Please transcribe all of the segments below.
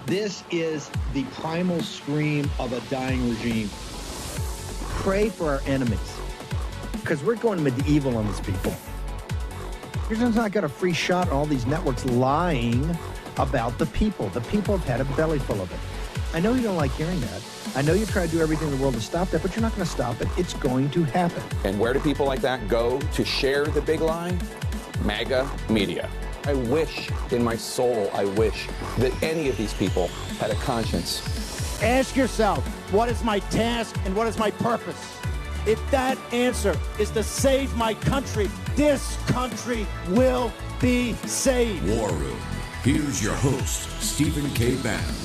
This is the primal scream of a dying regime. Pray for our enemies, because we're going medieval on these people. You're just not got a free shot on all these networks lying about the people. The people have had a belly full of it. I know you don't like hearing that. I know you try to do everything in the world to stop that, but you're not going to stop it. It's going to happen. And where do people like that go to share the big lie? MAGA media. I wish in my soul, I wish that any of these people had a conscience. Ask yourself, what is my task and what is my purpose? If that answer is to save my country, this country will be saved. War Room. Here's your host, Stephen K. Bannon.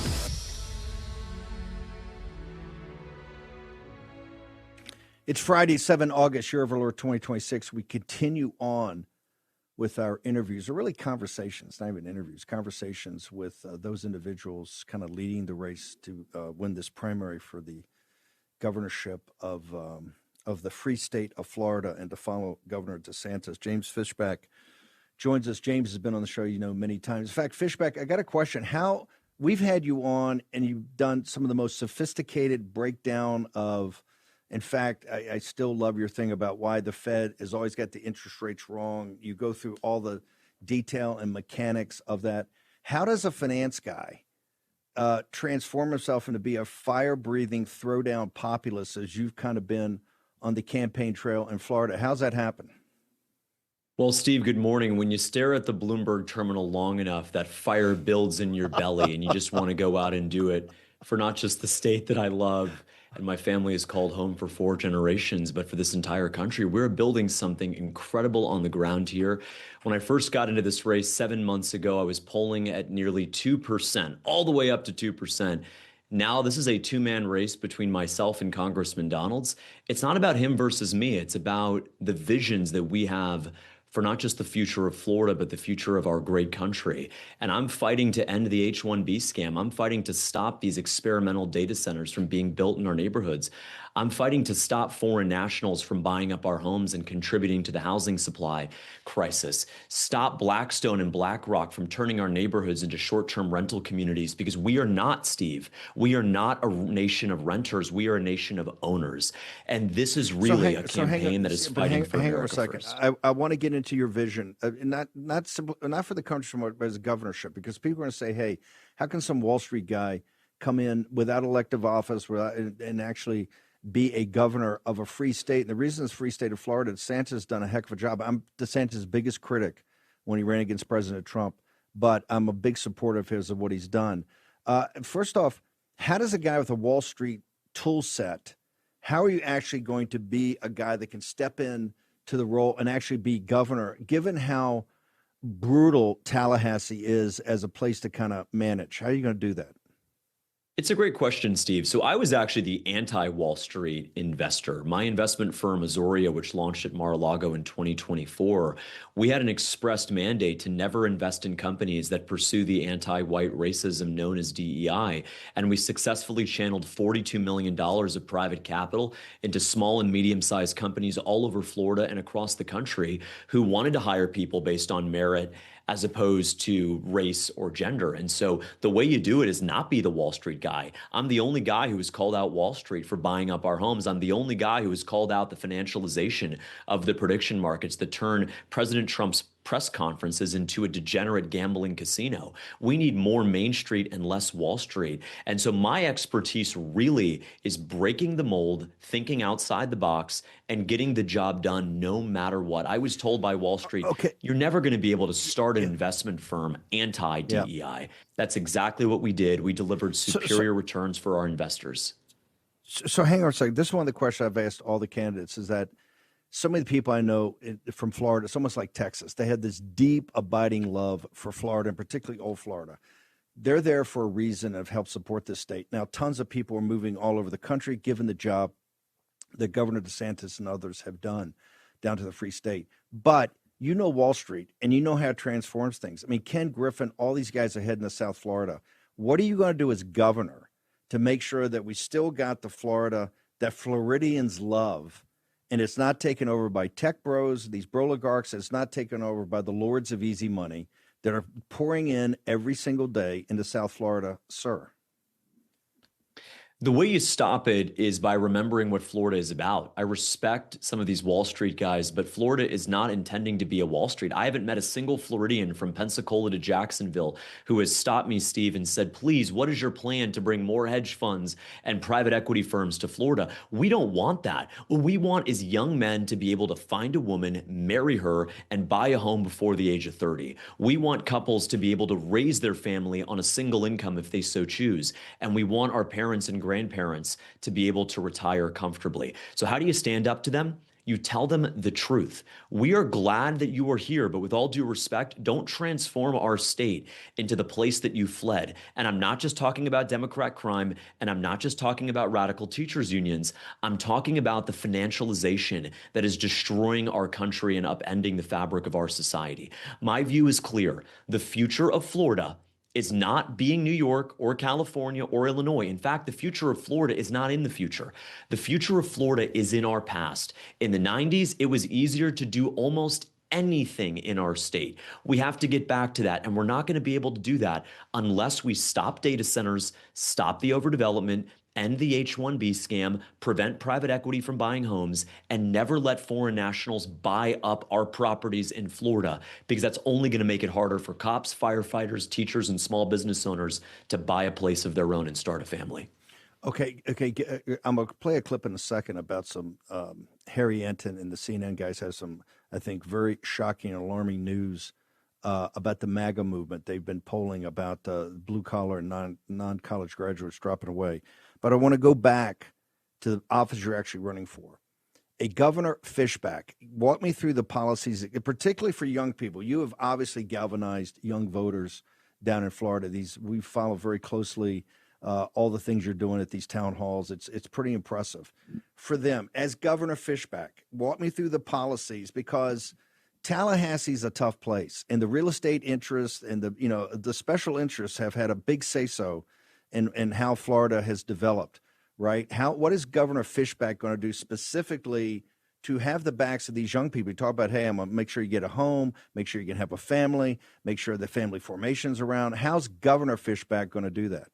It's Friday, 7 August, year of our Lord 2026. We continue on with our interviews, or really conversations, not even interviews, conversations with those individuals kind of leading the race to win this primary for the governorship of the free state of Florida and to follow Governor DeSantis. James Fishback joins us. James has been on the show, many times. In fact, Fishback, I got a question. How we've had you on and you've done some of the most sophisticated breakdown of, in fact, I still love your thing about why the Fed has always got the interest rates wrong. You go through all the detail and mechanics of that. How does a finance guy transform himself into be a fire-breathing, throw-down populist as you've kind of been on the campaign trail in Florida? How's that happen? Well, Steve, good morning. When you stare at the Bloomberg terminal long enough, that fire builds in your belly and you just want to go out and do it for not just the state that I love and my family has called home for 4 generations, but for this entire country. We're building something incredible on the ground here. When I first got into this race 7 months ago, I was polling at nearly 2%, all the way up to 2%. Now this is a two-man race between myself and Congressman Donalds. It's not about him versus me. It's about the visions that we have for not just the future of Florida, but the future of our great country. And I'm fighting to end the H-1B scam. I'm fighting to stop these experimental data centers from being built in our neighborhoods. I'm fighting to stop foreign nationals from buying up our homes and contributing to the housing supply crisis. Stop Blackstone and BlackRock from turning our neighborhoods into short-term rental communities, because we are not, Steve, we are not a nation of renters. We are a nation of owners. And this is really a campaign that is fighting for America first. I want to get into your vision, not for the country, but as a governorship, because people are going to say, hey, how can some Wall Street guy come in without elective office and actually be a governor of a free state? And the reason it's free state of Florida, DeSantis has done a heck of a job. I'm DeSantis' biggest critic when he ran against President Trump, but I'm a big supporter of his, of what he's done. First off, how does a guy with a Wall Street tool set, how are you actually going to be a guy that can step in to the role and actually be governor, given how brutal Tallahassee is as a place to kind of manage? How are you going to do that? It's a great question, Steve. So I was actually the anti-Wall Street investor. My investment firm, Azoria, which launched at Mar-a-Lago in 2024, we had an expressed mandate to never invest in companies that pursue the anti-white racism known as DEI. And we successfully channeled $42 million of private capital into small and medium-sized companies all over Florida and across the country who wanted to hire people based on merit as opposed to race or gender. And so the way you do it is not be the Wall Street guy. I'm the only guy who has called out Wall Street for buying up our homes. I'm the only guy who has called out the financialization of the prediction markets that turn President Trump's press conferences into a degenerate gambling casino. We need more Main Street and less Wall Street. And so my expertise really is breaking the mold, thinking outside the box, and getting the job done no matter what. I was told by Wall Street, you're never going to be able to start an investment firm anti-DEI. Yeah. That's exactly what we did. We delivered superior returns for our investors. So hang on a second. This is one of the questions I've asked all the candidates, is that so many people I know from Florida, it's almost like Texas. They had this deep, abiding love for Florida, and particularly old Florida. They're there for a reason of help support this state. Now, tons of people are moving all over the country, given the job that Governor DeSantis and others have done down to the free state. But you know Wall Street, and you know how it transforms things. I mean, Ken Griffin, all these guys are heading to South Florida. What are you going to do as governor to make sure that we still got the Florida that Floridians love, and it's not taken over by tech bros, these oligarchs? It's not taken over by the lords of easy money that are pouring in every single day into South Florida, sir? The way you stop it is by remembering what Florida is about. I respect some of these Wall Street guys, but Florida is not intending to be a Wall Street. I haven't met a single Floridian from Pensacola to Jacksonville who has stopped me, Steve, and said, please, what is your plan to bring more hedge funds and private equity firms to Florida? We don't want that. What we want is young men to be able to find a woman, marry her, and buy a home before the age of 30. We want couples to be able to raise their family on a single income if they so choose. And we want our parents and grandparents to be able to retire comfortably. So how do you stand up to them? You tell them the truth. We are glad that you are here, but with all due respect, don't transform our state into the place that you fled. And I'm not just talking about Democrat crime, and I'm not just talking about radical teachers unions. I'm talking about the financialization that is destroying our country and upending the fabric of our society. My view is clear. The future of Florida is not being New York or California or Illinois. In fact, the future of Florida is not in the future. The future of Florida is in our past. In the 90s, it was easier to do almost anything in our state. We have to get back to that, and we're not going to be able to do that unless we stop data centers, stop the overdevelopment, end the H-1B scam, prevent private equity from buying homes, and never let foreign nationals buy up our properties in Florida, because that's only going to make it harder for cops, firefighters, teachers, and small business owners to buy a place of their own and start a family. Okay. I'm going to play a clip in a second about some Harry Enton and the CNN guys have some, I think, very shocking and alarming news about the MAGA movement. They've been polling about blue-collar and non-college graduates dropping away. But I want to go back to the office you're actually running for. A Governor Fishback, walk me through the policies, particularly for young people. You have obviously galvanized young voters down in Florida. We follow very closely all the things you're doing at these town halls. It's pretty impressive. For them, as Governor Fishback, walk me through the policies, because Tallahassee's a tough place, and the real estate interests and the special interests have had a big say-so in how Florida has developed, right? What is Governor Fishback going to do specifically to have the backs of these young people? You talk about, hey, I'm going to make sure you get a home, make sure you can have a family, make sure the family formation's around. How's Governor Fishback going to do that?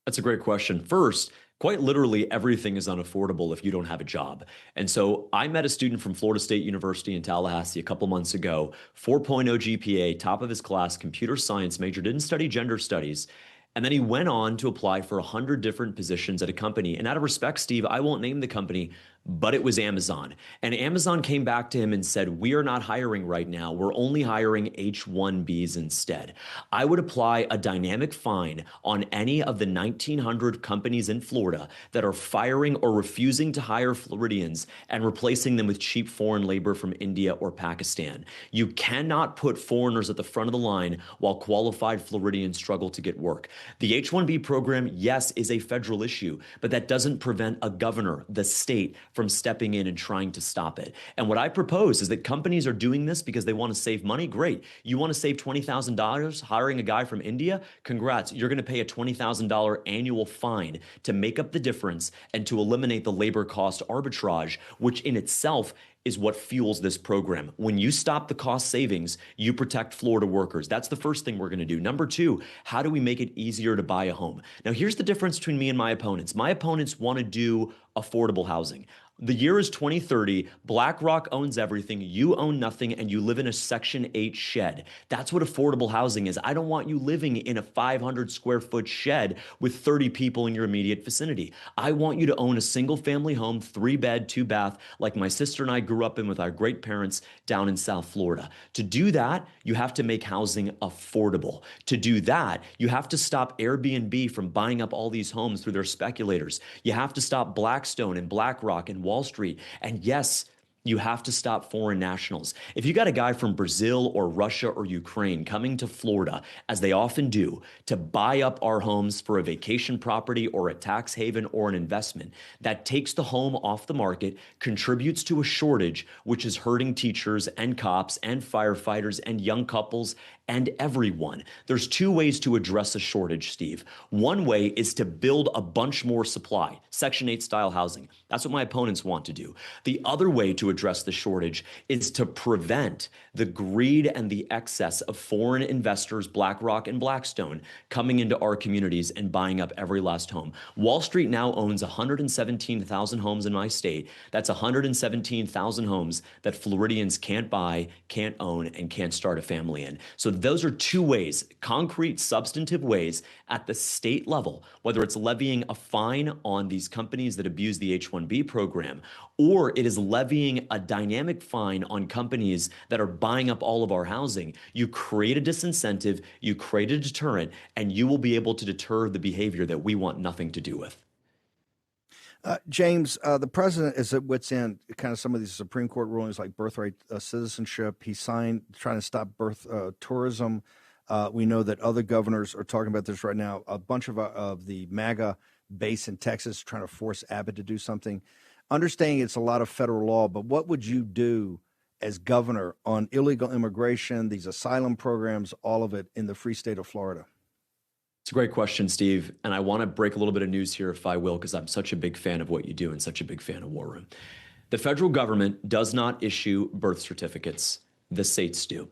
That's a great question. First, quite literally, everything is unaffordable if you don't have a job. And so I met a student from Florida State University in Tallahassee a couple months ago, 4.0 GPA, top of his class, computer science major, didn't study gender studies. And then he went on to apply for 100 different positions at a company. And out of respect, Steve, I won't name the company, but it was Amazon. And Amazon came back to him and said, we are not hiring right now. We're only hiring H-1Bs instead. I would apply a dynamic fine on any of the 1,900 companies in Florida that are firing or refusing to hire Floridians and replacing them with cheap foreign labor from India or Pakistan. You cannot put foreigners at the front of the line while qualified Floridians struggle to get work. The H-1B program, yes, is a federal issue, but that doesn't prevent a governor, the state, from stepping in and trying to stop it. And what I propose is that companies are doing this because they want to save money. Great. You want to save $20,000 hiring a guy from India? Congrats. You're going to pay a $20,000 annual fine to make up the difference and to eliminate the labor cost arbitrage, which in itself is what fuels this program. When you stop the cost savings, you protect Florida workers. That's the first thing we're going to do. Number two, how do we make it easier to buy a home? Now, here's the difference between me and my opponents. My opponents want to do affordable housing. The year is 2030. BlackRock owns everything. You own nothing, and you live in a Section 8 shed. That's what affordable housing is. I don't want you living in a 500 square foot shed with 30 people in your immediate vicinity. I want you to own a single family home, 3-bed, 2-bath, like my sister and I grew up in with our great parents down in South Florida. To do that, you have to make housing affordable. To do that, you have to stop Airbnb from buying up all these homes through their speculators. You have to stop Blackstone and BlackRock and Wall Street. And yes, you have to stop foreign nationals. If you got a guy from Brazil or Russia or Ukraine coming to Florida, as they often do, to buy up our homes for a vacation property or a tax haven or an investment, that takes the home off the market, contributes to a shortage, which is hurting teachers and cops and firefighters and young couples and everyone. There's two ways to address a shortage, Steve. One way is to build a bunch more supply, Section 8 style housing. That's what my opponents want to do. The other way to address the shortage is to prevent the greed and the excess of foreign investors, BlackRock and Blackstone, coming into our communities and buying up every last home. Wall Street now owns 117,000 homes in my state. That's 117,000 homes that Floridians can't buy, can't own, and can't start a family in. So those are two ways, concrete, substantive ways at the state level, whether it's levying a fine on these companies that abuse the H-1B program, or it is levying a dynamic fine on companies that are buying up all of our housing. You create a disincentive, you create a deterrent, and you will be able to deter the behavior that we want nothing to do with. James, the president is at wit's end, kind of some of these Supreme Court rulings like birthright citizenship. He signed trying to stop birth tourism. We know that other governors are talking about this right now. A bunch of the MAGA base in Texas trying to force Abbott to do something. Understanding it's a lot of federal law, but what would you do as governor on illegal immigration, these asylum programs, all of it in the free state of Florida? It's a great question, Steve. And I want to break a little bit of news here, if I will, because I'm such a big fan of what you do and such a big fan of War Room. The federal government does not issue birth certificates. The states do.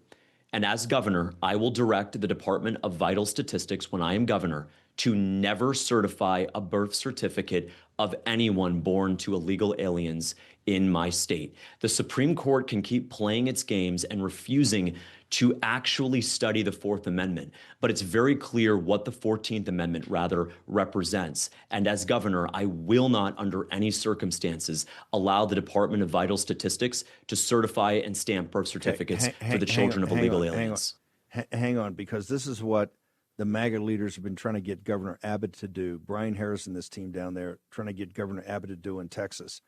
And as governor, I will direct the Department of Vital Statistics, when I am governor, to never certify a birth certificate of anyone born to illegal aliens in my state. The Supreme Court can keep playing its games and refusing to actually study the Fourth Amendment, but it's very clear what the 14th Amendment rather represents. And as governor, I will not, under any circumstances, allow the Department of Vital Statistics to certify and stamp birth certificates for the children of illegal aliens. Hang on, because this is what the MAGA leaders have been trying to get Governor Abbott to do. Brian Harris and this team down there trying to get Governor Abbott to do in Texas.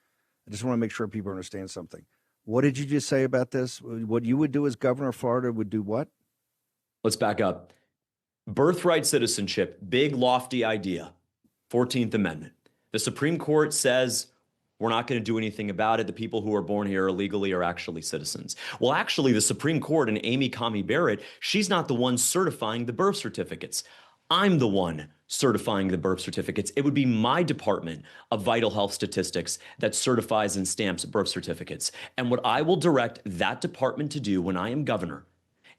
I just want to make sure people understand something. What did you just say about this? What you would do as governor of Florida would do what? Let's back up. Birthright citizenship, big lofty idea, 14th Amendment. The Supreme Court says we're not going to do anything about it. The people who are born here illegally are actually citizens. Well, actually, the Supreme Court and Amy Coney Barrett, she's not the one certifying the birth certificates. I'm the one certifying the birth certificates. It would be my Department of Vital Health Statistics that certifies and stamps birth certificates. And what I will direct that department to do when I am governor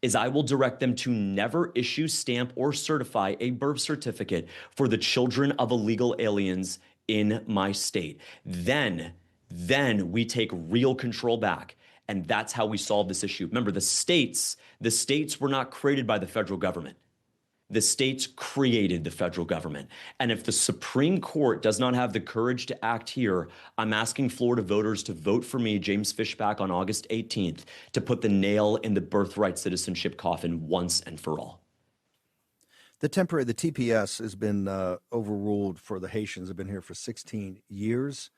is I will direct them to never issue, stamp, or certify a birth certificate for the children of illegal aliens in my state. Then we take real control back. And that's how we solve this issue. Remember, the states were not created by the federal government. The states created the federal government. And if the Supreme Court does not have the courage to act here, I'm asking Florida voters to vote for me, James Fishback, on August 18th, to put the nail in the birthright citizenship coffin once and for all. The TPS has been overruled for the Haitians. Have been here for 16 years.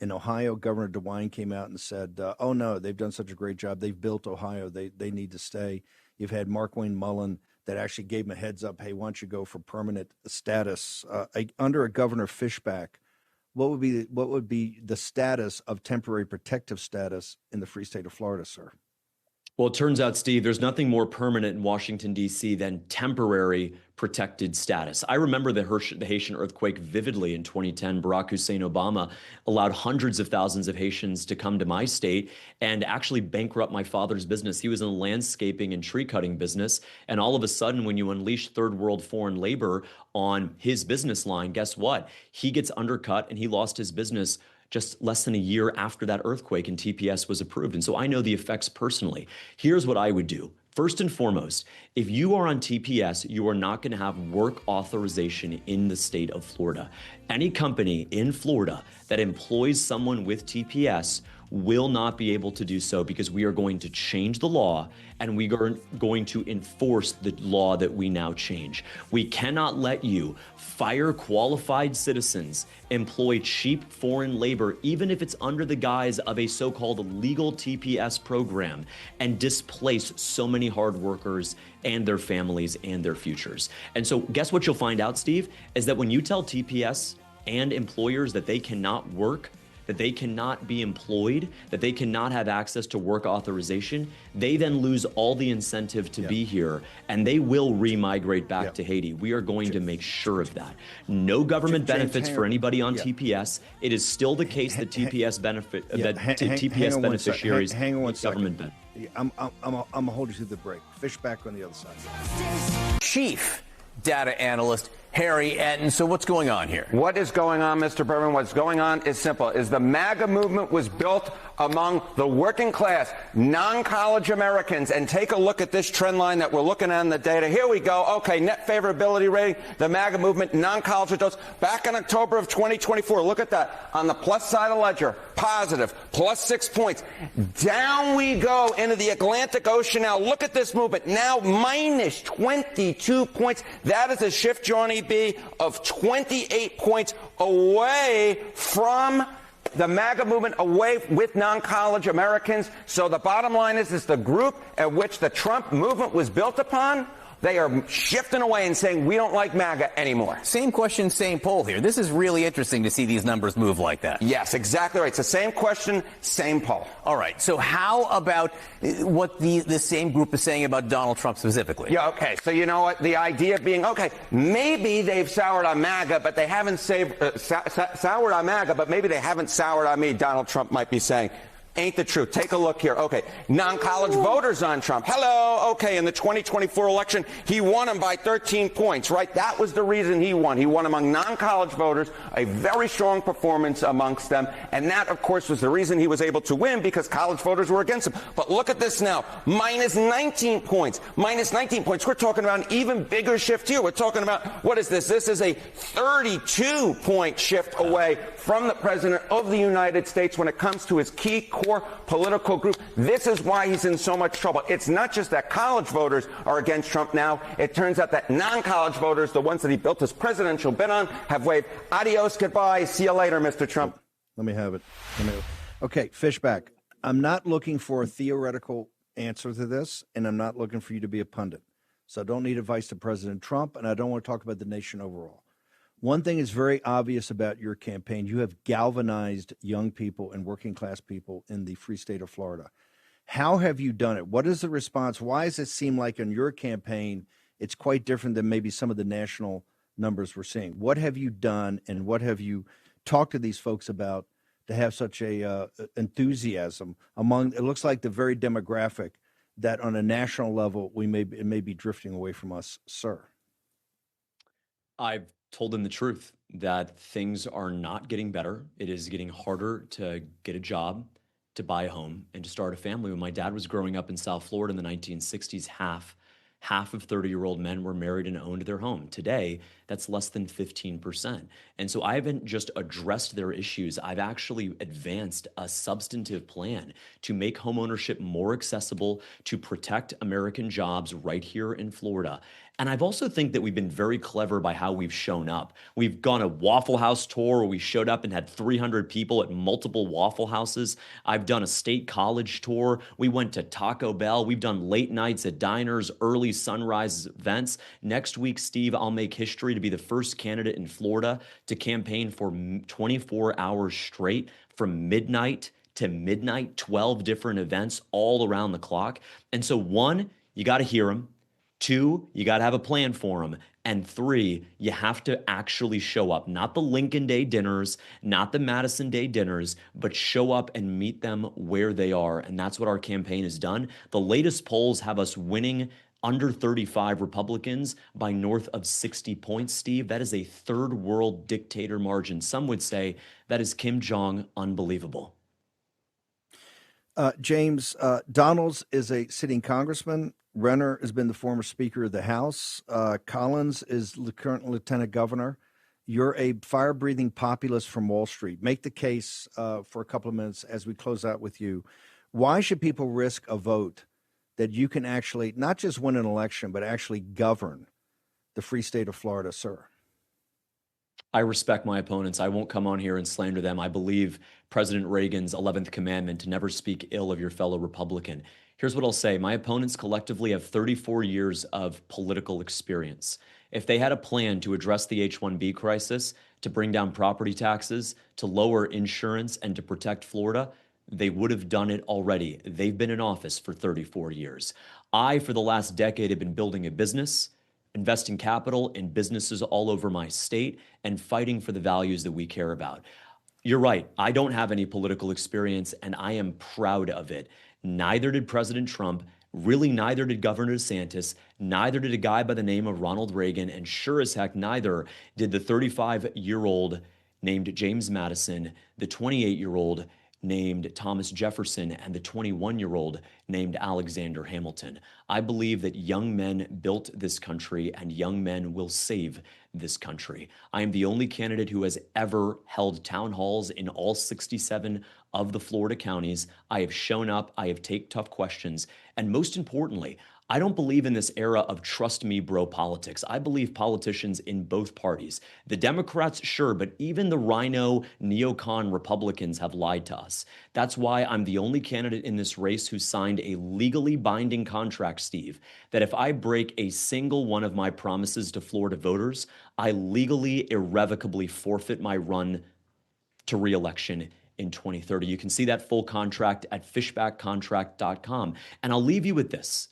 In Ohio, Governor DeWine came out and said, oh, no, they've done such a great job. They've built Ohio. They need to stay. You've had Mark Wayne Mullen that actually gave him a heads up, hey, why don't you go for permanent status? Under a Governor Fishback, what would be the status of temporary protective status in the free state of Florida, sir? Well, it turns out, Steve, there's nothing more permanent in Washington, D.C. than temporary protected status. I remember the Haitian earthquake vividly in 2010. Barack Hussein Obama allowed hundreds of thousands of Haitians to come to my state and actually bankrupt my father's business. He was in the landscaping and tree cutting business. And all of a sudden, when you unleash third world foreign labor on his business line, guess what? He gets undercut and he lost his business just less than a year after that earthquake and TPS was approved. And so I know the effects personally. Here's what I would do. First and foremost, if you are on TPS, you are not going to have work authorization in the state of Florida. Any company in Florida that employs someone with TPS will not be able to do so because we are going to change the law and we are going to enforce the law that we now change. We cannot let you fire qualified citizens, employ cheap foreign labor, even if it's under the guise of a so-called legal TPS program, and displace so many hard workers and their families and their futures. And so guess what you'll find out, Steve, is that when you tell TPS and employers that they cannot work that they cannot be employed, that they cannot have access to work authorization, they then lose all the incentive to be here, and they will re-migrate back to Haiti. We are going to make sure of that. No government benefits for anybody on TPS. It is still the case that TPS beneficiaries hang on one government second. benefits. I'm gonna hold you through the break. Fishback on the other side. Chief data analyst Harry Etten. So what's going on here? What is going on, Mr. Berman? What's going on is simple. Is the MAGA movement was built among the working class, non-college Americans. And take a look at this trend line that we're looking at in the data. Here we go. Okay, net favorability rating, the MAGA movement, non-college adults. Back in October of 2024, look at that. On the plus side of ledger, positive, plus 6 points. Down we go into the Atlantic Ocean now. Look at this movement. Now minus 22 points. That is a shift, Johnny B, of 28 points away from the MAGA movement, away with non-college Americans. So the bottom line is the group at which the Trump movement was built upon, they are shifting away and saying, we don't like MAGA anymore. Same question, same poll here. This is really interesting to see these numbers move like that. Yes, exactly right. It's the same question, same poll. All right. So how about what the same group is saying about Donald Trump specifically? Yeah, okay. So you know what? The idea being, okay, maybe they've soured on MAGA, but they haven't soured on MAGA, but maybe they haven't soured on me, Donald Trump might be saying. Ain't the truth. Take a look here. Okay, non-college voters on Trump. Hello. Okay, in the 2024 election, he won them by 13 points, right? That was the reason he won. He won among non-college voters, a very strong performance amongst them. And that, of course, was the reason he was able to win, because college voters were against him. But look at this now. Minus 19 points. Minus 19 points. We're talking about an even bigger shift here. We're talking about, what is this? This is a 32-point shift away from the President of the United States when it comes to his key core political group. This is why he's in so much trouble. It's not just that college voters are against Trump now. It turns out that non-college voters, the ones that he built his presidential bid on, have waved adios, goodbye, see you later, Mr. Trump. Let me have it. Okay, Fishback. I'm not looking for a theoretical answer to this, and I'm not looking for you to be a pundit. So I don't need advice to President Trump, and I don't want to talk about the nation overall. One thing is very obvious about your campaign. You have galvanized young people and working class people in the free state of Florida. How have you done it? What is the response? Why does it seem like in your campaign it's quite different than maybe some of the national numbers we're seeing? What have you done, and what have you talked to these folks about to have such a enthusiasm among, it looks like, the very demographic that on a national level it may be drifting away from us, sir? I've told them the truth that things are not getting better. It is getting harder to get a job, to buy a home, and to start a family. When my dad was growing up in South Florida in the 1960s, half of 30-year-old men were married and owned their home. Today, that's less than 15%. And so I haven't just addressed their issues. I've actually advanced a substantive plan to make homeownership more accessible, to protect American jobs right here in Florida. And I've also think that we've been very clever by how we've shown up. We've gone a Waffle House tour where we showed up and had 300 people at multiple Waffle Houses. I've done a state college tour. We went to Taco Bell. We've done late nights at diners, early sunrise events. Next week, Steve, I'll make history to be the first candidate in Florida to campaign for 24 hours straight from midnight to midnight, 12 different events all around the clock. And so 1, you got to hear them. 2, you got to have a plan for them. And 3, you have to actually show up. Not the Lincoln Day dinners, not the Madison Day dinners, but show up and meet them where they are. And that's what our campaign has done. The latest polls have us winning under 35 Republicans by north of 60 points, Steve. That is a third world dictator margin. Some would say that is Kim Jong unbelievable. James, Donalds is a sitting congressman. Renner has been the former Speaker of the House. Collins is the current Lieutenant Governor. You're a fire-breathing populist from Wall Street. Make the case for a couple of minutes as we close out with you. Why should people risk a vote that you can actually not just win an election, but actually govern the free state of Florida, sir? I respect my opponents. I won't come on here and slander them. I believe President Reagan's 11th commandment to never speak ill of your fellow Republican. Here's what I'll say. My opponents collectively have 34 years of political experience. If they had a plan to address the H-1B crisis, to bring down property taxes, to lower insurance, and to protect Florida, they would have done it already. They've been in office for 34 years. I, for the last decade, have been building a business, investing capital in businesses all over my state, and fighting for the values that we care about. You're right. I don't have any political experience, and I am proud of it. Neither did President Trump. Really, neither did Governor DeSantis. Neither did a guy by the name of Ronald Reagan. And sure as heck, neither did the 35-year-old named James Madison, the 28-year-old named Thomas Jefferson, and the 21-year-old named Alexander Hamilton. I believe that young men built this country and young men will save this country. I am the only candidate who has ever held town halls in all 67 of the Florida counties. I have shown up, I have taken tough questions, and most importantly, I don't believe in this era of trust me bro politics. I believe politicians in both parties. The Democrats, sure, but even the rhino neocon Republicans have lied to us. That's why I'm the only candidate in this race who signed a legally binding contract, Steve, that if I break a single one of my promises to Florida voters, I legally, irrevocably forfeit my run to re-election in 2030. You can see that full contract at fishbackcontract.com. And I'll leave you with this.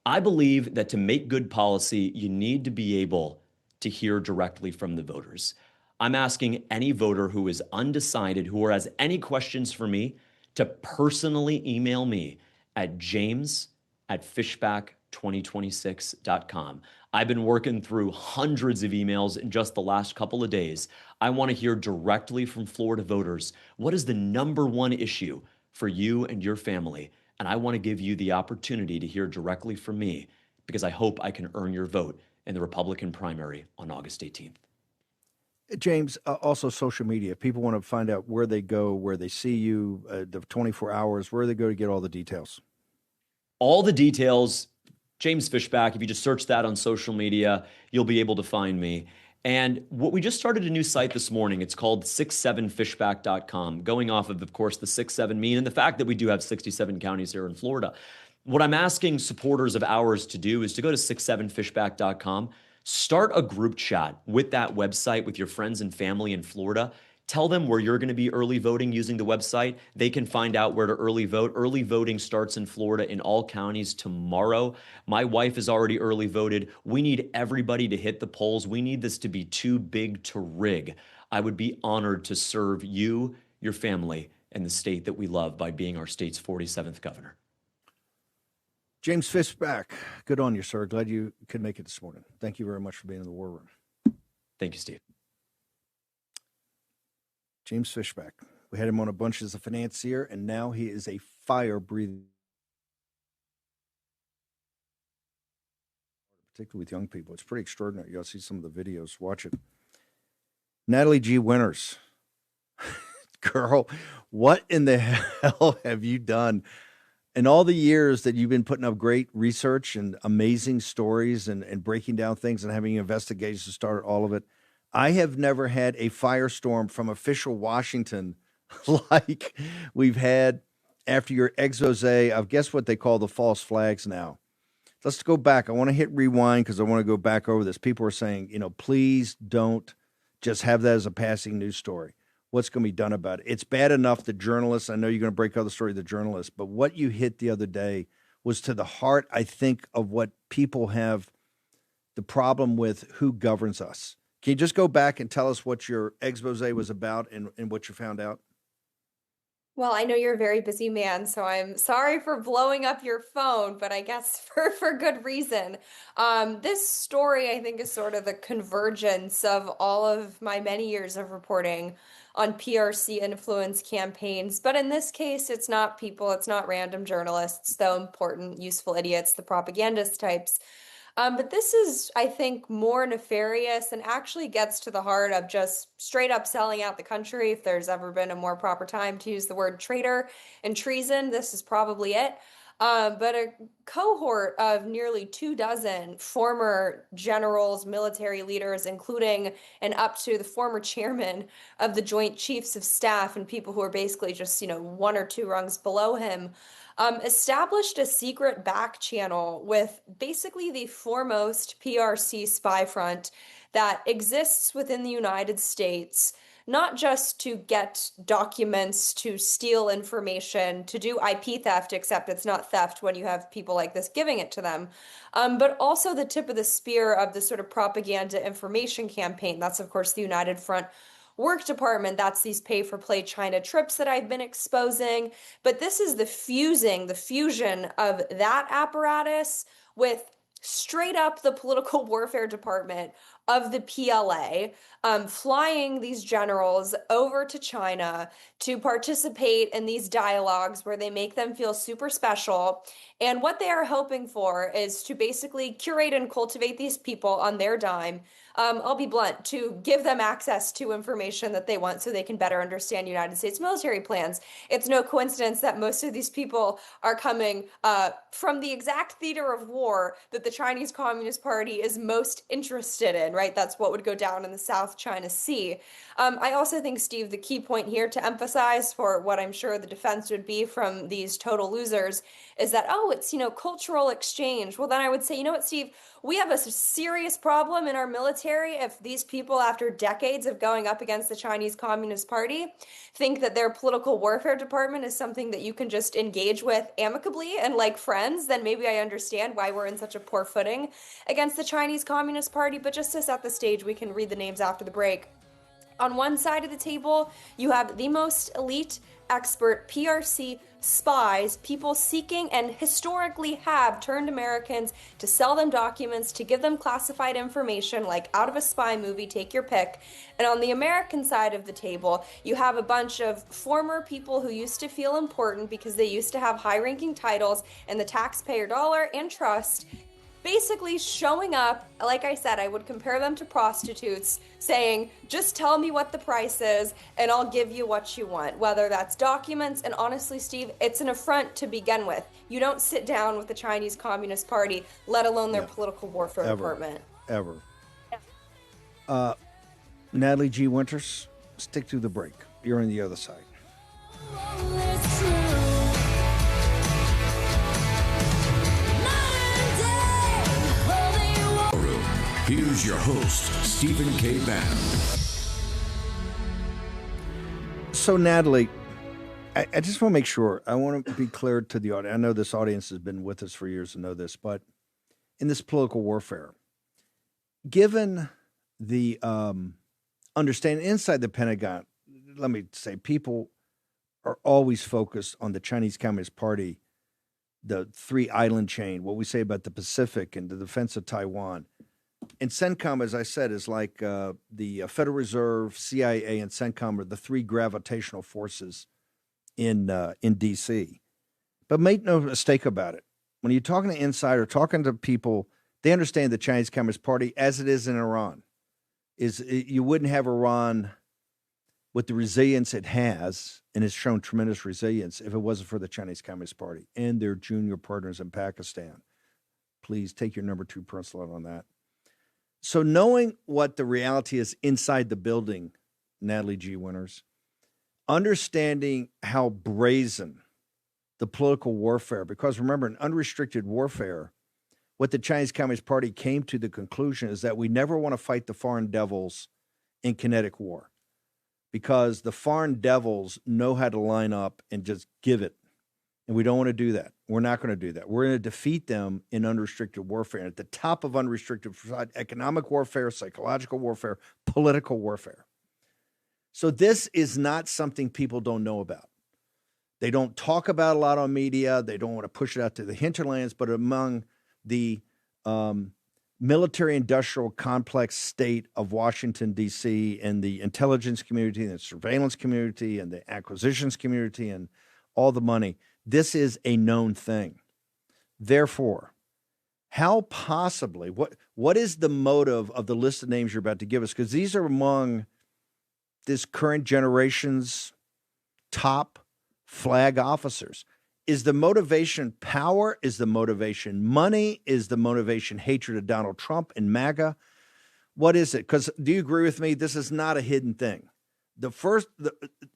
I believe that to make good policy, you need to be able to hear directly from the voters. I'm asking any voter who is undecided, who has any questions for me, to personally email me at james@fishback2026.com. I've been working through hundreds of emails in just the last couple of days. I want to hear directly from Florida voters. What is the number one issue for you and your family? And I want to give you the opportunity to hear directly from me because I hope I can earn your vote in the Republican primary on August 18th. James, also social media. People want to find out where they go, where they see you, the 24 hours, where they go to get all the details. All the details, James Fishback, if you just search that on social media, you'll be able to find me. And we just started a new site this morning. It's called 67fishback.com, going off of course, the 6-7 mean and the fact that we do have 67 counties here in Florida. What I'm asking supporters of ours to do is to go to 67fishback.com, start a group chat with that website with your friends and family in Florida. Tell them where you're going to be early voting using the website. They can find out where to early vote. Early voting starts in Florida in all counties tomorrow. My wife has already early voted. We need everybody to hit the polls. We need this to be too big to rig. I would be honored to serve you, your family, and the state that we love by being our state's 47th governor. James Fishback, good on you, sir. Glad you could make it this morning. Thank you very much for being in the war room. Thank you, Steve. James Fishback. We had him on a bunch as a financier, and now he is a fire-breathing, particularly with young people. It's pretty extraordinary. You'll see some of the videos. Watch it. Natalie G. Winters. Girl, what in the hell have you done in all the years that you've been putting up great research and amazing stories and breaking down things and having investigations start all of it? I have never had a firestorm from official Washington like we've had after your expose of guess what they call the false flags now. Let's go back. I want to hit rewind because I want to go back over this. People are saying, please don't just have that as a passing news story. What's going to be done about it? It's bad enough the journalists, I know you're going to break out the story of the journalists, but what you hit the other day was to the heart, I think, of what people have the problem with who governs us. Can you just go back and tell us what your expose was about and what you found out? Well, I know you're a very busy man, so I'm sorry for blowing up your phone, but I guess for good reason. This story, I think, is sort of the convergence of all of my many years of reporting on PRC influence campaigns. But in this case, it's not people, it's not random journalists, though important, useful idiots, the propagandist types. But this is, I think, more nefarious and actually gets to the heart of just straight up selling out the country. If there's ever been a more proper time to use the word traitor and treason, this is probably it. But a cohort of nearly 24 former generals, military leaders, including and up to the former chairman of the Joint Chiefs of Staff and people who are basically just, one or two rungs below him, established a secret back channel with basically the foremost PRC spy front that exists within the United States, not just to get documents, to steal information, to do IP theft, except it's not theft when you have people like this giving it to them, but also the tip of the spear of the sort of propaganda information campaign. That's, of course, the United Front Work Department. That's these pay-for-play China trips that I've been exposing. But this is the fusion of that apparatus with straight up the political warfare department of the PLA, flying these generals over to China to participate in these dialogues where they make them feel super special. And what they are hoping for is to basically curate and cultivate these people on their dime. I'll be blunt, to give them access to information that they want so they can better understand United States military plans. It's no coincidence that most of these people are coming from the exact theater of war that the Chinese Communist Party is most interested in, right? That's what would go down in the South China Sea. I also think, Steve, the key point here to emphasize for what I'm sure the defense would be from these total losers is that, oh, it's, cultural exchange. Well, then I would say, you know what, Steve, we have a serious problem in our military if these people, after decades of going up against the Chinese Communist Party, think that their political warfare department is something that you can just engage with amicably and like friends. Then maybe I understand why we're in such a poor footing against the Chinese Communist Party. But just to set the stage, we can read the names after the break. On one side of the table, you have the most elite, expert PRC spies, people seeking and historically have turned Americans to sell them documents, to give them classified information, like out of a spy movie, take your pick. And on the American side of the table, you have a bunch of former people who used to feel important because they used to have high-ranking titles and the taxpayer dollar and trust, basically showing up. Like I said, I would compare them to prostitutes, saying, just tell me what the price is and I'll give you what you want, whether that's documents. And honestly, Steve, it's an affront to begin with. You don't sit down with the Chinese Communist Party, let alone their political warfare department. Ever. Natalie G. Winters, stick through the break. You're on the other side. Here's your host, Stephen K. Bannon. So, Natalie, I just want to make sure. I want to be clear to the audience. I know this audience has been with us for years and know this, but in this political warfare, given the understanding inside the Pentagon, let me say, people are always focused on the Chinese Communist Party, the three island chain, what we say about the Pacific and the defense of Taiwan. And CENTCOM, as I said, is like the Federal Reserve, CIA, and CENTCOM are the three gravitational forces in D.C. But make no mistake about it. When you're talking to insider, talking to people, they understand the Chinese Communist Party, as it is in Iran. You wouldn't have Iran with the resilience it has, and it's shown tremendous resilience, if it wasn't for the Chinese Communist Party and their junior partners in Pakistan. Please take your number 2 pencil out on that. So knowing what the reality is inside the building, Natalie G. Winters, understanding how brazen the political warfare, because remember, in unrestricted warfare, what the Chinese Communist Party came to the conclusion is that we never want to fight the foreign devils in kinetic war, because the foreign devils know how to line up and just give it. And we don't want to do that. We're not going to do that. We're going to defeat them in unrestricted warfare. And at the top of unrestricted, economic warfare, psychological warfare, political warfare. So this is not something people don't know about. They don't talk about a lot on media. They don't want to push it out to the hinterlands. But among the military-industrial complex state of Washington, D.C., and the intelligence community, and the surveillance community, and the acquisitions community, and all the money, this is a known thing. Therefore, how possibly, what is the motive of the list of names you're about to give us? Because these are among this current generation's top flag officers. Is the motivation power? Is the motivation money? Is the motivation hatred of Donald Trump and MAGA? What is it? Because do you agree with me? This is not a hidden thing.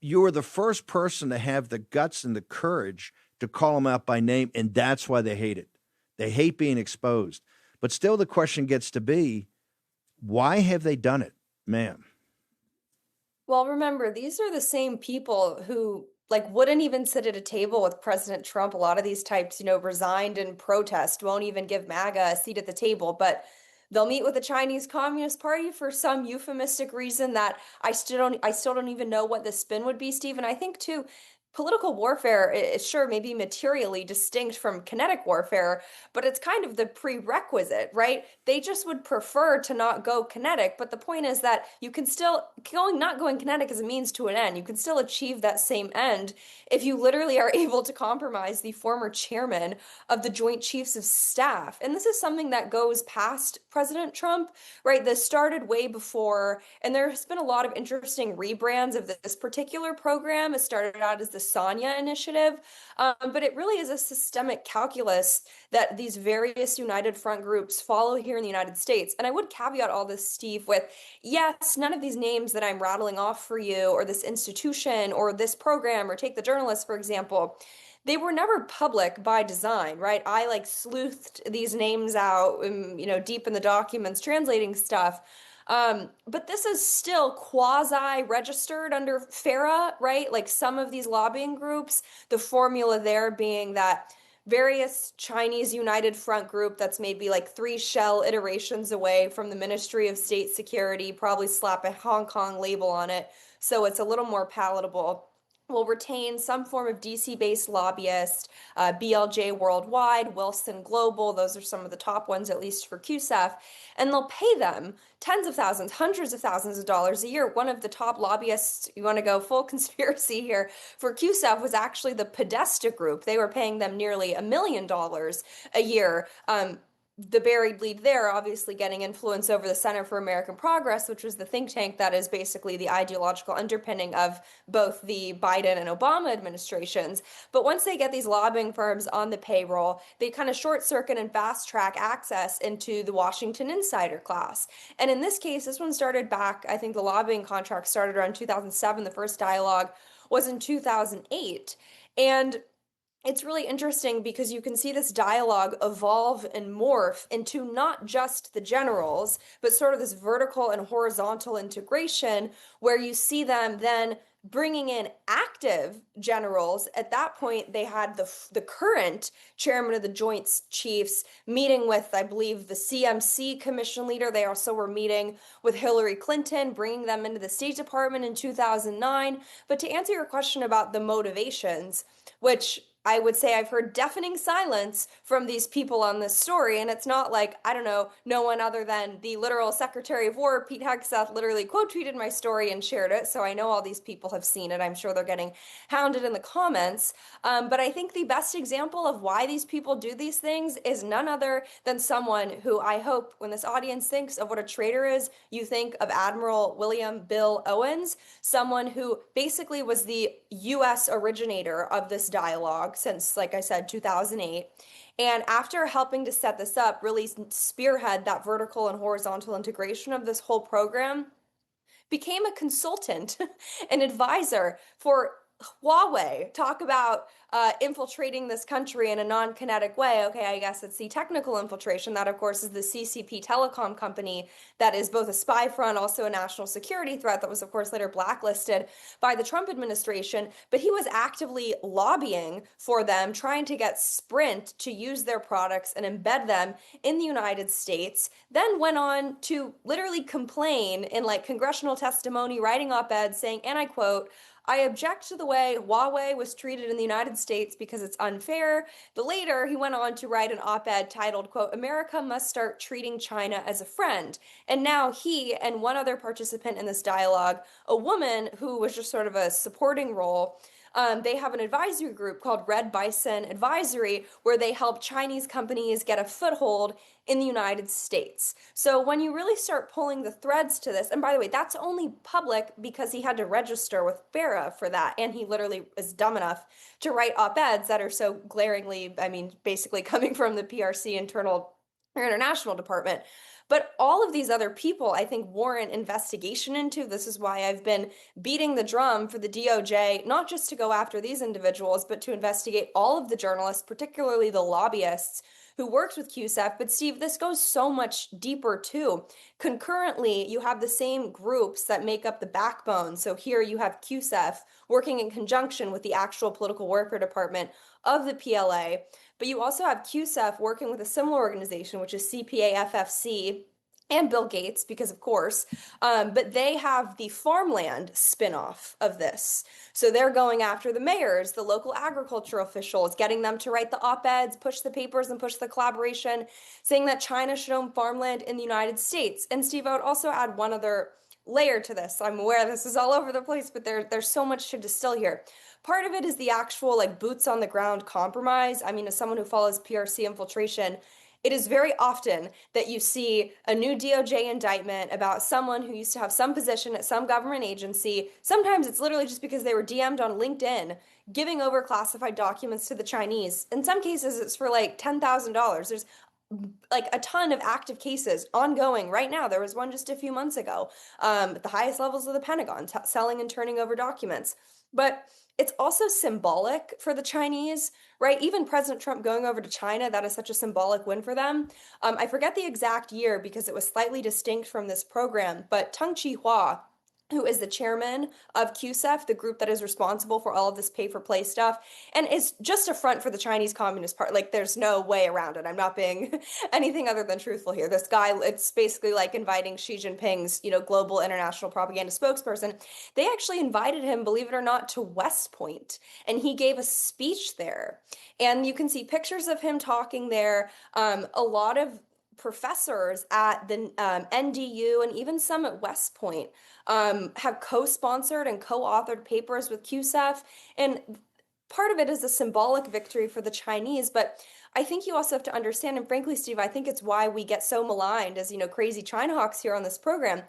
You were the first person to have the guts and the courage to call them out by name, and that's why they hate it. They hate being exposed. But still the question gets to be, why have they done it, ma'am? Well, remember, these are the same people who wouldn't even sit at a table with President Trump. A lot of these types, resigned in protest, won't even give MAGA a seat at the table, but they'll meet with the Chinese Communist Party for some euphemistic reason that I still don't even know what the spin would be, Steve. And I think too, political warfare is sure maybe materially distinct from kinetic warfare, but it's kind of the prerequisite, right? They just would prefer to not go kinetic, but the point is that you can still not going kinetic is a means to an end. You can still achieve that same end if you literally are able to compromise the former chairman of the Joint Chiefs of Staff. And this is something that goes past President Trump, right? This started way before, and there's been a lot of interesting rebrands of this particular program. It started out as the Sonia Initiative, but it really is a systemic calculus that these various United Front groups follow here in the United States. And I would caveat all this, Steve, with yes, none of these names that I'm rattling off for you, or this institution, or this program, or take the journalists, for example, they were never public by design, right? I sleuthed these names out, deep in the documents, translating stuff. But this is still quasi-registered under FARA, right? Like some of these lobbying groups, the formula there being that various Chinese United Front group that's maybe 3 shell iterations away from the Ministry of State Security, probably slap a Hong Kong label on it so it's a little more palatable, will retain some form of DC-based lobbyist, BLJ Worldwide, Wilson Global, those are some of the top ones, at least for QSEF, and they'll pay them tens of thousands, hundreds of thousands of dollars a year. One of the top lobbyists, you want to go full conspiracy here, for QSEF was actually the Podesta Group. They were paying them nearly $1 million a year. The buried lead there, obviously getting influence over the Center for American Progress, which was the think tank that is basically the ideological underpinning of both the Biden and Obama administrations. But once they get these lobbying firms on the payroll, they kind of short circuit and fast track access into the Washington insider class. And in this case, this one started back, I think the lobbying contract started around 2007. The first dialogue was in 2008. And it's really interesting because you can see this dialogue evolve and morph into not just the generals, but sort of this vertical and horizontal integration where you see them then bringing in active generals. At that point, they had the current chairman of the Joint Chiefs meeting with, I believe, the CMC commission leader. They also were meeting with Hillary Clinton, bringing them into the State Department in 2009. But to answer your question about the motivations, which I would say I've heard deafening silence from these people on this story, and it's not no one other than the literal Secretary of War, Pete Hegseth, literally quote tweeted my story and shared it, so I know all these people have seen it. I'm sure they're getting hounded in the comments, but I think the best example of why these people do these things is none other than someone who I hope when this audience thinks of what a traitor is, you think of Admiral William Bill Owens, someone who basically was the U.S. originator of this dialogue since, like I said, 2008. And after helping to set this up, really spearhead that vertical and horizontal integration of this whole program, became a consultant, an advisor for Huawei. Talk about infiltrating this country in a non-kinetic way. Okay, I guess it's the technical infiltration. That, of course, is the CCP telecom company that is both a spy front, also a national security threat that was, of course, later blacklisted by the Trump administration. But he was actively lobbying for them, trying to get Sprint to use their products and embed them in the United States, then went on to literally complain in congressional testimony, writing op-eds saying, and I quote, "I object to the way Huawei was treated in the United States because it's unfair." But later, he went on to write an op-ed titled, quote, "America must start treating China as a friend." And now he and one other participant in this dialogue, a woman who was just sort of a supporting role, they have an advisory group called Red Bison Advisory, where they help Chinese companies get a foothold in the United States. So when you really start pulling the threads to this, and by the way, that's only public because he had to register with FARA for that, and he literally is dumb enough to write op-eds that are so glaringly, basically coming from the PRC international department. But all of these other people, I think, warrant investigation into. This is why I've been beating the drum for the DOJ, not just to go after these individuals, but to investigate all of the journalists, particularly the lobbyists who worked with QSEF. But Steve, this goes so much deeper too. Concurrently, you have the same groups that make up the backbone. So here you have QSEF working in conjunction with the actual political warfare department of the PLA. But you also have QSEF working with a similar organization, which is CPA-FFC, and Bill Gates, because of course, but they have the farmland spinoff of this. So they're going after the mayors, the local agriculture officials, getting them to write the op-eds, push the papers, and push the collaboration, saying that China should own farmland in the United States. And Steve, I would also add one other layer to this. I'm aware this is all over the place, but there's so much to distill here. Part of it is the actual like boots on the ground compromise. I mean, as someone who follows PRC infiltration, it is very often that you see a new DOJ indictment about someone who used to have some position at some government agency. Sometimes it's literally just because they were DM'd on LinkedIn, giving over classified documents to the Chinese. In some cases, it's for like $10,000. There's like a ton of active cases ongoing right now. There was one just a few months ago at the highest levels of the Pentagon, selling and turning over documents. But it's also symbolic for the Chinese, right? Even President Trump going over to China, that is such a symbolic win for them. I forget the exact year because it was slightly distinct from this program, but Tung Chee-hwa, who is the chairman of QSEF, the group that is responsible for all of this pay-for-play stuff, and is just a front for the Chinese Communist Party. Like, there's no way around it. I'm not being anything other than truthful here. This guy, it's basically like inviting Xi Jinping's, global international propaganda spokesperson. They actually invited him, believe it or not, to West Point, and he gave a speech there. And you can see pictures of him talking there. A lot of professors at the NDU and even some at West Point have co-sponsored and co-authored papers with QSEF. And part of it is a symbolic victory for the Chinese, but I think you also have to understand, and frankly, Steve, I think it's why we get so maligned as, crazy China hawks here on this program.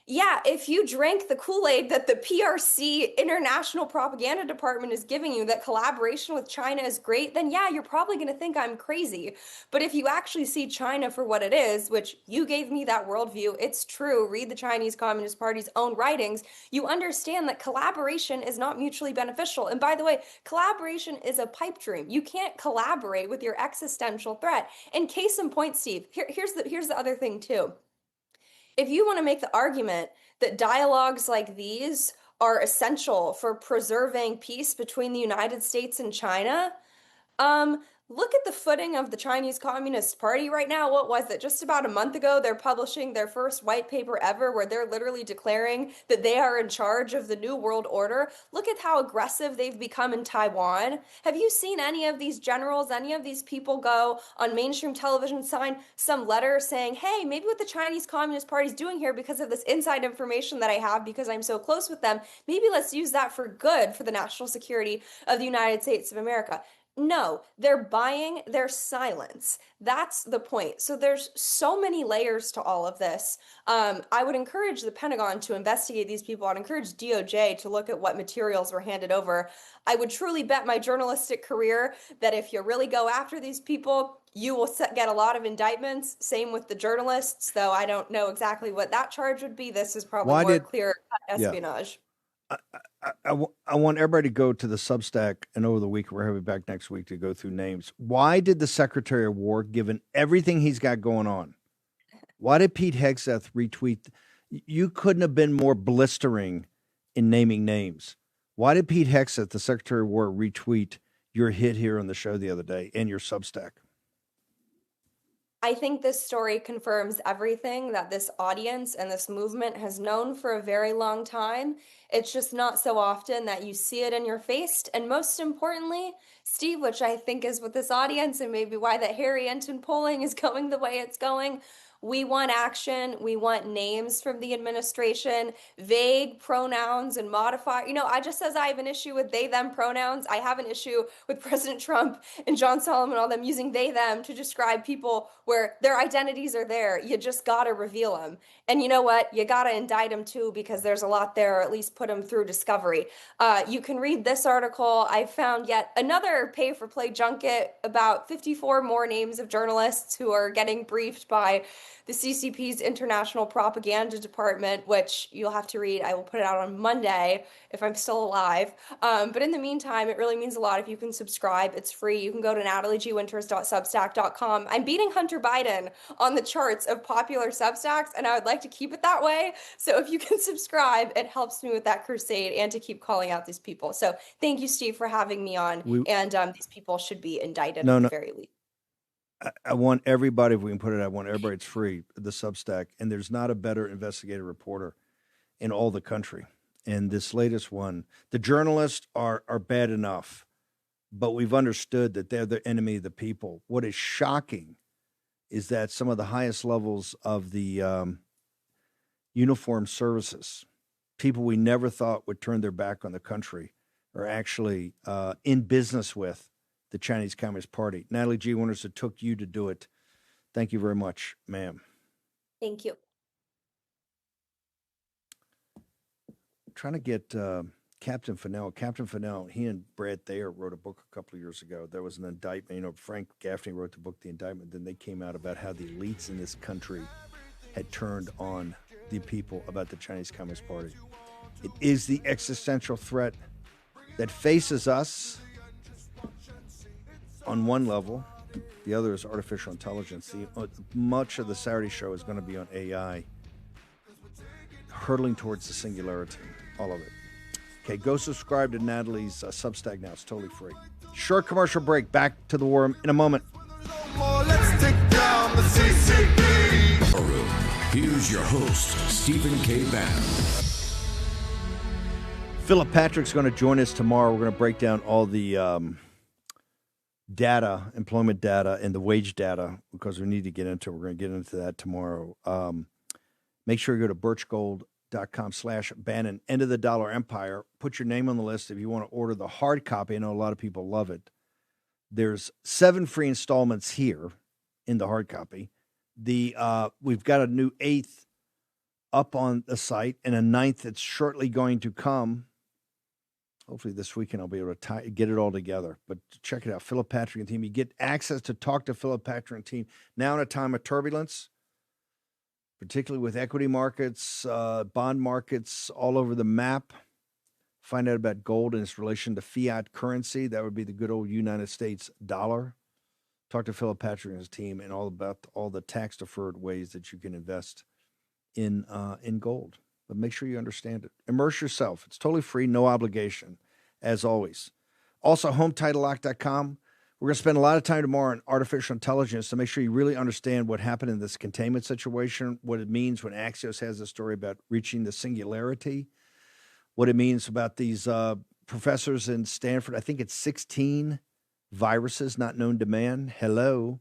Yeah, if you drank the Kool-Aid that the PRC International Propaganda Department is giving you, that collaboration with China is great, then yeah, you're probably going to think I'm crazy. But if you actually see China for what it is, which you gave me that worldview, it's true, read the Chinese Communist Party's own writings, you understand that collaboration is not mutually beneficial. And by the way, collaboration is a pipe dream. You can't collaborate with your existential threat. And case in point, Steve, here's the other thing too. If you want to make the argument that dialogues like these are essential for preserving peace between the United States and China, look at the footing of the Chinese Communist Party right now. What was it? Just about a month ago, they're publishing their first white paper ever where they're literally declaring that they are in charge of the New World Order. Look at how aggressive they've become in Taiwan. Have you seen any of these generals, any of these people go on mainstream television, sign some letter saying, hey, maybe what the Chinese Communist Party is doing here because of this inside information that I have because I'm so close with them, maybe let's use that for good for the national security of the United States of America? No, they're buying their silence. That's the point. So there's so many layers to all of this. I would encourage the Pentagon to investigate these people. I'd encourage DOJ to look at what materials were handed over. I would truly bet my journalistic career that if you really go after these people, you will get a lot of indictments. Same with the journalists, though I don't know exactly what that charge would be. This is probably more clear espionage. I want everybody to go to the Substack, and over the week, we're having back next week to go through names. Why did the Secretary of War, given everything he's got going on, why did Pete Hegseth retweet? You couldn't have been more blistering in naming names. Why did Pete Hegseth, the Secretary of War, retweet your hit here on the show the other day and your Substack? I think this story confirms everything that this audience and this movement has known for a very long time. It's just not so often that you see it in your face. And most importantly, Steve, which I think is what this audience and maybe why that Harry Enton polling is going the way it's going, we want action. We want names from the administration, vague pronouns and modify. I just says I have an issue with they, them pronouns. I have an issue with President Trump and John Solomon, all them using they, them to describe people where their identities are there. You just got to reveal them. And you know what? You got to indict them too, because there's a lot there, or at least put them through discovery. You can read this article. I found yet another pay-for-play junket, about 54 more names of journalists who are getting briefed by the CCP's International Propaganda Department, which you'll have to read. I will put it out on Monday if I'm still alive. But in the meantime, it really means a lot if you can subscribe. It's free. You can go to nataliegwinters.substack.com. I'm beating Hunter Biden on the charts of popular Substacks, and I would like to keep it that way. So if you can subscribe, it helps me with that crusade and to keep calling out these people. So thank you, Steve, for having me on. These people should be indicted at the very least. I want everybody, if we can put it, I want everybody, it's free, the Substack. And there's not a better investigative reporter in all the country. And this latest one, the journalists are bad enough, but we've understood that they're the enemy of the people. What is shocking is that some of the highest levels of the uniformed services, people we never thought would turn their back on the country, are actually in business with the Chinese Communist Party. Natalie G. Winters, it took you to do it. Thank you very much, ma'am. Thank you. I'm trying to get Captain Fennell. Captain Fennell, he and Brad Thayer wrote a book a couple of years ago. There was an indictment. You know, Frank Gaffney wrote the book, The Indictment. Then they came out about how the elites in this country had turned on the people about the Chinese Communist Party. It is the existential threat that faces us on one level. The other is artificial intelligence. Much of the Saturday show is going to be on AI, hurtling towards the singularity, all of it. Okay, go subscribe to Natalie's Substack now. It's totally free. Short commercial break. Back to the war in a moment. Let's take down the CCP. Here's your host, Stephen K. Bannon. Philip Patrick's going to join us tomorrow. We're going to break down all the data, employment data, and the wage data because we need to get into it. We're going to get into that tomorrow. Make sure you go to birchgold.com/Bannon, End of the Dollar Empire. Put your name on the list if you want to order the hard copy. I know a lot of people love it. There's 7 free installments here in the hard copy. We've got a new 8th up on the site and a 9th that's shortly going to come. Hopefully this weekend I'll be able to get it all together. But check it out, Philip Patrick and team. You get access to talk to Philip Patrick and team now in a time of turbulence, particularly with equity markets, bond markets all over the map. Find out about gold and its relation to fiat currency. That would be the good old United States dollar. Talk to Philip Patrick and his team and all about all the tax-deferred ways that you can invest in gold. But make sure you understand it. Immerse yourself. It's totally free, no obligation, as always. Also, HomeTitleLock.com. We're going to spend a lot of time tomorrow on artificial intelligence to make sure you really understand what happened in this containment situation, what it means when Axios has a story about reaching the singularity, what it means about these professors in Stanford. I think it's 16 viruses not known to man. Hello.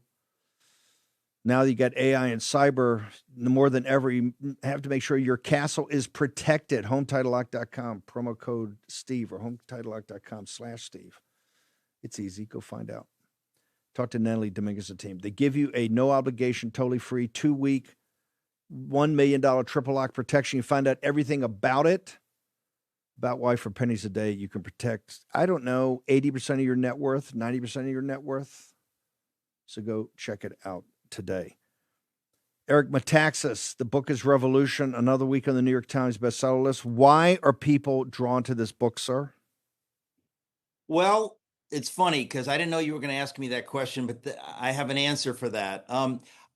Now that you got AI and cyber, more than ever, you have to make sure your castle is protected. HomeTitleLock.com, promo code Steve, or HomeTitleLock.com/Steve. It's easy. Go find out. Talk to Natalie Dominguez's team. They give you a no obligation, totally free 2-week, $1 million triple lock protection. You find out everything about it, about why for pennies a day you can protect, 80% of your net worth, 90% of your net worth. So go check it out today. Eric Metaxas, the book is Revolution, another week on the New York Times bestseller list. Why are people drawn to this book, sir? Well, it's funny because I didn't know you were going to ask me that question, but I have an answer for that.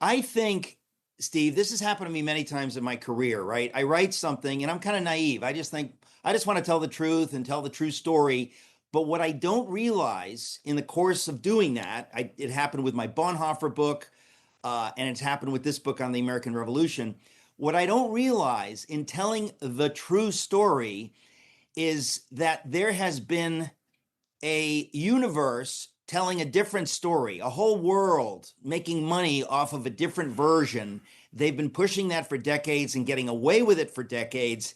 I think, Steve, this has happened to me many times in my career, right? I write something and I'm kind of naive. I just think, I just want to tell the truth and tell the true story. But what I don't realize in the course of doing that, it happened with my Bonhoeffer book, and it's happened with this book on the American Revolution. What I don't realize in telling the true story is that there has been a universe telling a different story, a whole world making money off of a different version. They've been pushing that for decades and getting away with it for decades.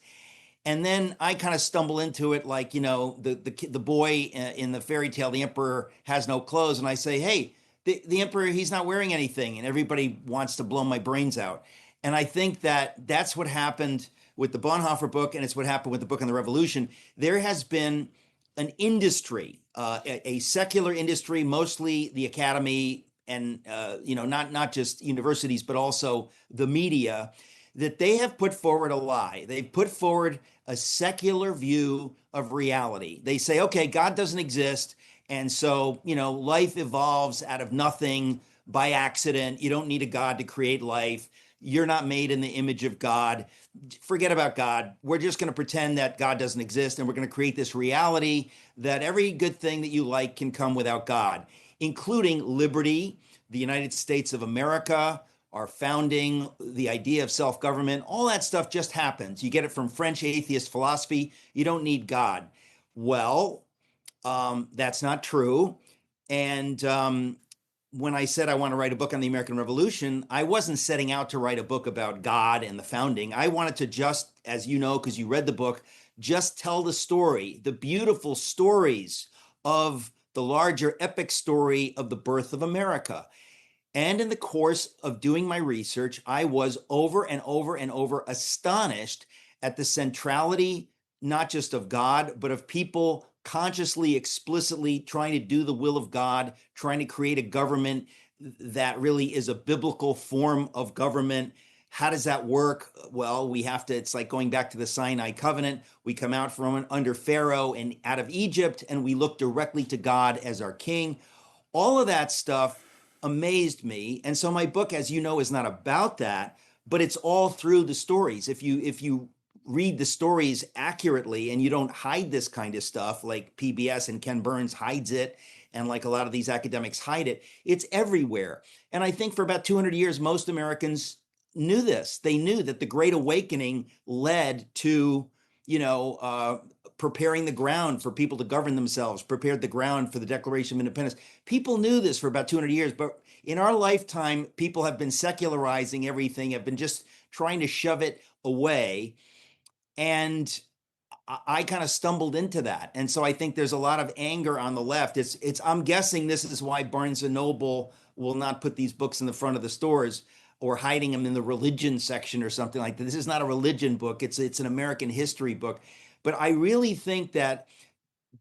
And then I kind of stumble into it like, the boy in the fairy tale, the emperor has no clothes. And I say, hey, the emperor, he's not wearing anything. And everybody wants to blow my brains out. And I think that that's what happened with the Bonhoeffer book. And it's what happened with the book on the Revolution. There has been an industry, a secular industry, mostly the academy and not just universities, but also the media, that they have put forward a lie. They've put forward a secular view of reality. They say, okay, God doesn't exist. And so, life evolves out of nothing by accident. You don't need a God to create life. You're not made in the image of God. Forget about God. We're just going to pretend that God doesn't exist. And we're going to create this reality that every good thing that you like can come without God, including liberty, the United States of America, our founding, the idea of self-government. All that stuff just happens. You get it from French atheist philosophy. You don't need God. Well, that's not true. And when I said I want to write a book on the American Revolution, I wasn't setting out to write a book about God and the founding. I wanted to just, as you know, because you read the book, just tell the story, the beautiful stories of the larger epic story of the birth of America. And in the course of doing my research, I was over and over and over astonished at the centrality, not just of God, but of people consciously, explicitly trying to do the will of God, trying to create a government that really is a biblical form of government. How does that work? Well, it's like going back to the Sinai covenant. We come out from under Pharaoh and out of Egypt, and we look directly to God as our king. All of that stuff amazed me. And so my book, as you know, is not about that, but it's all through the stories. If you read the stories accurately and you don't hide this kind of stuff like PBS and Ken Burns hides it, and like a lot of these academics hide it, it's everywhere. And I think for about 200 years, most Americans knew this. They knew that the Great Awakening led to, preparing the ground for people to govern themselves, prepared the ground for the Declaration of Independence. People knew this for about 200 years, but in our lifetime, people have been secularizing everything, have been just trying to shove it away. And I kind of stumbled into that. And so I think there's a lot of anger on the left. I'm guessing this is why Barnes and Noble will not put these books in the front of the stores or hiding them in the religion section or something like that. This is not a religion book. It's an American history book. But I really think that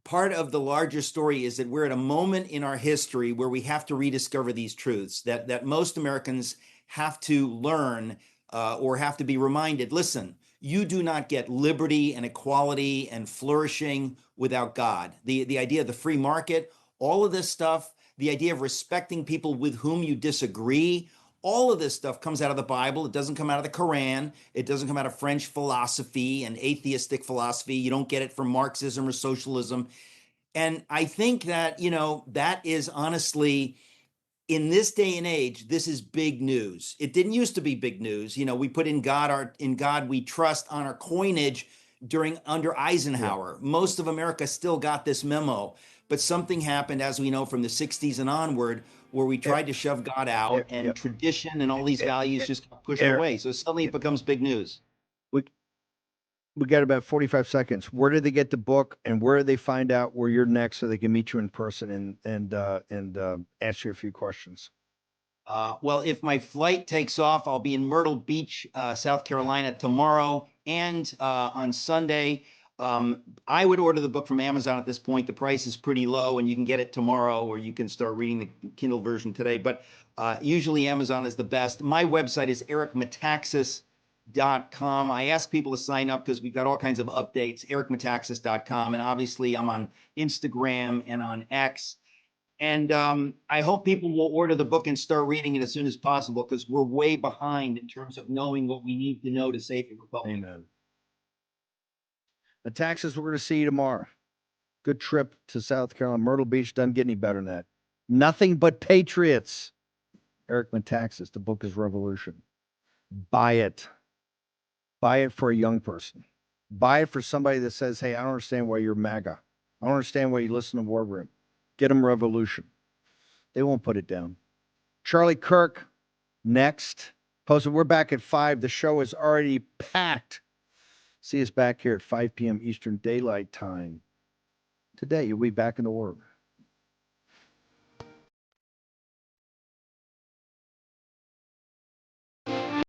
part of the larger story is that we're at a moment in our history where we have to rediscover these truths, that most Americans have to learn or have to be reminded, listen, you do not get liberty and equality and flourishing without God. The idea of the free market, all of this stuff, the idea of respecting people with whom you disagree, all of this stuff comes out of the Bible. It doesn't come out of the Quran. It doesn't come out of French philosophy and atheistic philosophy. You don't get it from Marxism or socialism. And I think that, that is honestly, in this day and age, this is big news. It didn't used to be big news. We put in God we trust on our coinage under Eisenhower. Yeah. Most of America still got this memo, but something happened, as we know, from the 60s and onward, where we tried to shove God out and tradition and all these values just got pushed away. So suddenly it becomes big news. We got about 45 seconds. Where do they get the book, and where do they find out where you're next so they can meet you in person and answer you a few questions? Well, if my flight takes off, I'll be in Myrtle Beach, South Carolina tomorrow and on Sunday. I would order the book from Amazon at this point. The price is pretty low, and you can get it tomorrow, or you can start reading the Kindle version today. But usually Amazon is the best. My website is ericmetaxas.com. I ask people to sign up because we've got all kinds of updates, ericmetaxas.com. And obviously I'm on Instagram and on X. And I hope people will order the book and start reading it as soon as possible, because we're way behind in terms of knowing what we need to know to save the republic. Amen. Metaxas, we're going to see you tomorrow. Good trip to South Carolina. Myrtle Beach doesn't get any better than that. Nothing but patriots. Eric Metaxas, the book is Revolution. Buy it. Buy it for a young person. Buy it for somebody that says, hey, I don't understand why you're MAGA. I don't understand why you listen to War Room. Get them Revolution. They won't put it down. Charlie Kirk, next. Posted, we're back at 5. The show is already packed. See us back here at 5 p.m. Eastern Daylight Time. Today, you'll be back in the War Room.